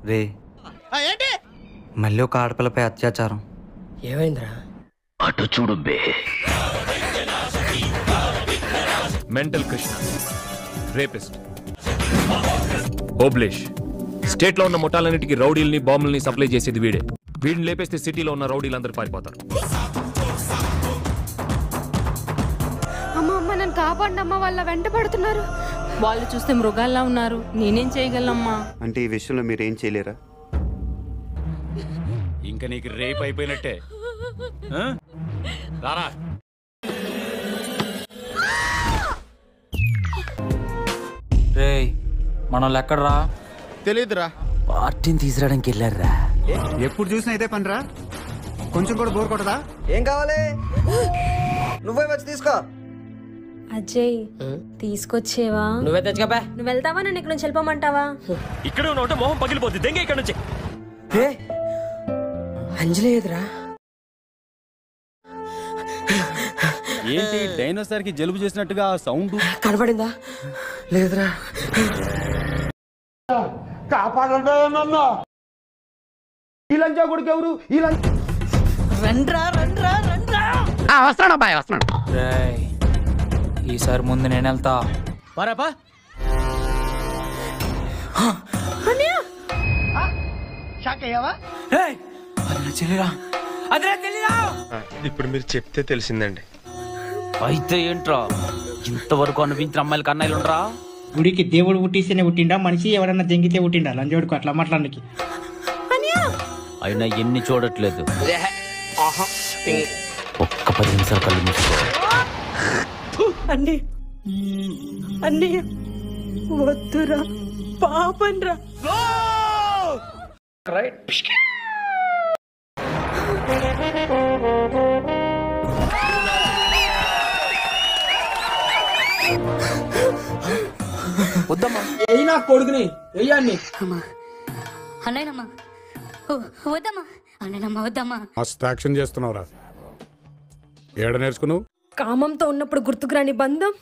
రే మళ్ళీ ఒక ఆడపిల్లపై అత్యాచారం. ఏమైందిరా? అటు చూడు బే. Mental Krishna, rapist, Obulesh. State లో ఉన్న ముఠాలన్నిటికీ రౌడీల్ని బాంబుల్ని సప్లై చేసేది వీడే. వీడిని లేపేస్తే సిటీలో ఉన్న రౌడీలందరూ పారిపోతారు. అమ్మ అమ్మ నన్ను కాపాడండి అమ్మ, వాళ్ళ వెంట పడుతున్నారు. వాళ్ళు చూస్తే మృగాల్లా ఉన్నారు, నేనేం చేయగలనమ్మా? అంటే ఈ విషయంలో మీరేం చేయలేరా? ఇంకా నీకు రేప్ అయిపోయినట్టే. రారా. రే మనం ఎక్కడరా? తెలీదురా. పార్టీని తీసుకురావడానికి వెళ్ళారా? ఎప్పుడు చూసినా ఇదే పనిరా, కొంచెం కూడా బోర్ కొట్టదా? ఏం కావాలి? నువ్వే వచ్చి తీసుకో. అజయ్ తీసుకొచ్చేవా? నువ్వే తెచ్చుకోపా. నువ్వు వెళ్తావా, నన్ను ఇక్కడ నుంచి వెళ్ళిపోమంటావా? ఇక్కడ ఉన్న మొహం పగిలిపోద్ది, దెంగ ఇక్కడ నుంచి. అంజలి ఎదురా? ఏంటి డైనోసార్ కి జలుబు చేసినట్టుగా సౌండ్ కనపడిందా? లేదురా. ఈసారి ముందు నేను వెళ్తా. పారాపా. ఇప్పుడు మీరు చెప్తే తెలిసిందండి. అయితే ఏంట్రా, ఇంతవరకు అనిపించిన అమ్మాయిలకి అన్నయ్యలు ఉండరా? గుడికి దేవుడు పుట్టిస్తేనే పుట్టిండా, మనిషి ఎవరన్నా జంగితే పుట్టిండా? లంజోడుకు అట్లా మాట్లాడానికి. అయినా ఎన్ని చూడట్లేదు. ఒక్క 10 నిమిషాలు కళ్ళు మూసుకో. అన్నయ్య వద్దురా, పాపన్రా. వద్దమ్మా. అయినా కొడుకుని వెయ్యాన్ని. అన్నయ్యనమ్మా వద్దమ్మా, అన్నయ్యనమ్మా వద్దమ్మా. మస్తు యాక్షన్ చేస్తున్నావురా. ఏడ నేర్చుకున్నావు? కామంతో ఉన్నప్పుడు గుర్తుకురాని బంధం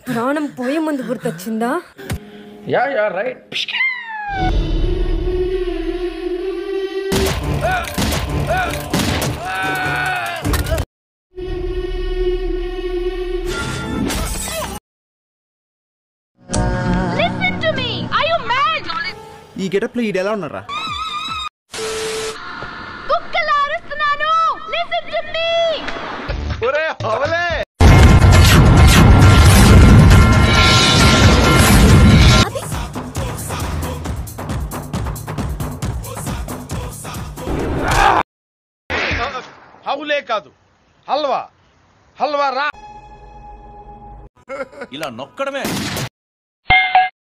ప్రాణం పోయే ముందు గుర్తొచ్చిందా? ఈ గెటప్ లో ఈడు ఎలా ఉన్నారా? హౌలే కాదు, హల్వా. హల్వా రా. ఇలా నొక్కడమే.